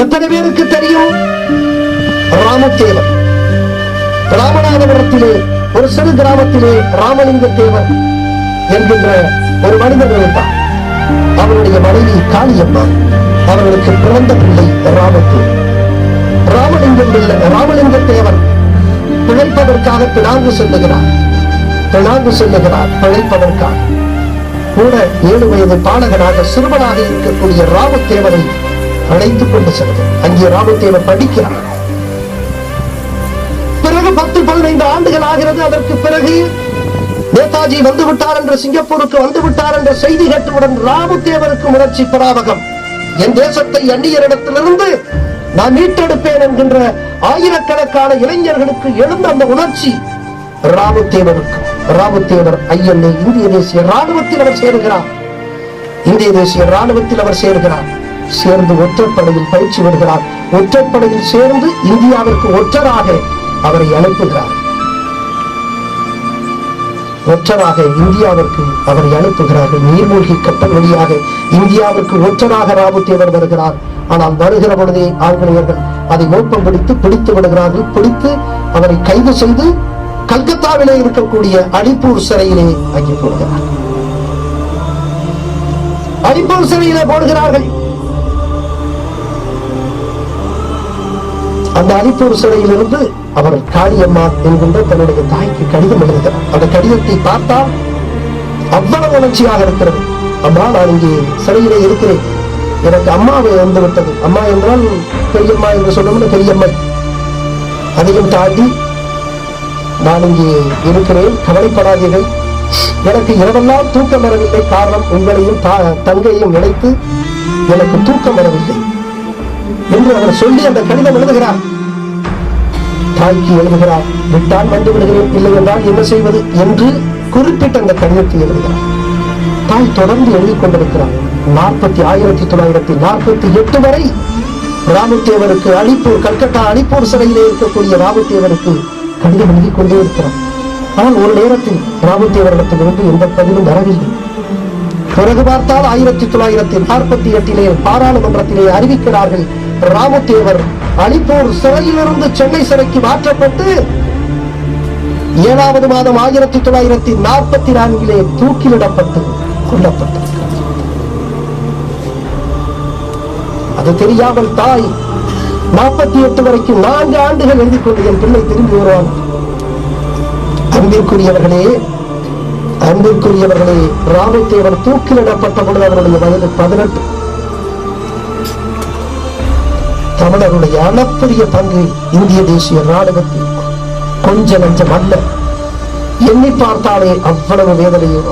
எத்தனை பேருக்கு தெரியும்? ராமதேவர் ராமநாதபுரத்திலே ஒரு சிறு கிராமத்திலே ராமலிங்க தேவர் என்கின்ற ஒரு மனிதர் இருந்தார். அவருடைய மனைவி காளியம்மா. அவர்களுக்கு பிறந்த பிள்ளை ராமதேவர். ராமலிங்க தேவர் பிழைப்பதற்காக பினாங்கு செல்லுகிறார். பிழைப்பதற்காக கூட 7 வயது பாலகனாக சிறுவனாக இருக்கக்கூடிய ராமதேவரை அழைத்துக் கொண்டு செல்கிறார். அங்கே ராமதேவர் படிக்கிறார். பிறகு 10-15 ஆண்டுகள் ஆகிறது. அதற்கு பிறகு நேதாஜி வந்துவிட்டார் என்று, சிங்கப்பூருக்கு வந்துவிட்டார் என்ற செய்தி கேட்டவுடன் ராமதேவருக்கு உணர்ச்சி பராவகம். என் தேசத்தை அந்நியரிடத்திலிருந்து நான் மீட்டெடுப்பேன் என்கின்ற ஆயிரக்கணக்கான இளைஞர்களுக்கு எழுந்த அந்த உணர்ச்சி ராமதேவருக்கு. ராமதேவர் INA இந்திய தேசிய ராணுவத்தில் அவர் சேருகிறார். சேர்ந்து ஒற்றற்படையில் பயிற்சி வருகிறார். ஒற்றற்படையில் சேர்ந்து இந்தியாவிற்கு ஒற்றராக அவரை அனுப்புகிறார். நீர்மூழ்கி கப்பல் வழியாக இந்தியாவிற்கு ஒற்றராக ராமதேவர் வருகிறார். ஆனால் வருகிற பொழுதே ஆங்கிலேயர்கள் அதை மோப்பம் பிடித்து விடுகிறார்கள். பிடித்து அவரை கைது செய்து கல்கத்தாவிலே இருக்கக்கூடிய அலிப்பூர் சிறையிலே அங்கே போடுகிறார். அலிப்பூர் சிறையிலே போடுகிறார்கள். அந்த அலிப்பூர் சிறையிலிருந்து அவர் காளியம்மா என்கின்ற தன்னுடைய தாய்க்கு கடிதம் எழுதுகிறார். அந்த கடிதத்தை பார்த்தால் அவ்வளவு உணர்ச்சியாக இருக்கிறது. அம்மா, நான் இங்கே சிறையிலே இருக்கிறேன். எனக்கு அம்மாவை வந்து விட்டது. அம்மா என்றால் பெரியம்மா என்று சொன்னோம்னா பெரியம்மை. அதையும் தாண்டி நான் இங்கே இருக்கிறேன், கவலைப்படாதீர்கள். எனக்கு இரவெல்லாம் தூக்கம் வரவில்லை. காரணம், உங்களையும் தங்கையும் நினைத்து எனக்கு தூக்கம் வரவில்லை என்று அவர் சொல்லி அந்த கடிதம் எழுதுகிறார். தாய்க்கு எழுதுகிறார். விட்டால் வந்து விடுகிறேன், இல்லை என்றால் என்ன செய்வது என்று குறிப்பிட்ட அந்த கடிதத்தை எழுதுகிறார். தாய் தொடர்ந்து எழுதிக் கொண்டிருக்கிறார். 1948 வரை ராமதேவருக்கு கல்கத்தா அலிப்பூர் சிறையிலே இருக்கக்கூடிய ராமதேவருக்கு கடிதம் எழுதிக் கொண்டே இருக்கிறார். ஆனால் ஒரு நேரத்தில் ராமதேவரிடத்திலிருந்து எந்த பதிலும் வரவில்லை. பிறகு பார்த்தால் 1948 பாராளுமன்றத்திலே அறிவிக்கிறார்கள், ராமதேவர் அலிப்பூர் சிறையிலிருந்து சென்னை சிறைக்கு மாற்றப்பட்டு 7வது மாதம் 1944 தூக்கிலிடப்பட்டு கொல்லப்பட்டார். அது தெரியாமல் தாய் 48 வரைக்கும் 4 ஆண்டுகள் எழுதி கொண்டு என் பிள்ளை திரும்பி வருவான். அன்பிற்குரியவர்களே, ராமதேவர் தூக்கிலிடப்பட்ட பொழுது அவருடைய வயது 18. தமிழருடைய அளப்பரிய பங்கு இந்திய தேசிய ராணுவத்தில் கொஞ்ச நஞ்சம் அல்ல. எண்ணி பார்த்தாலே அவ்வளவு வேதனையும்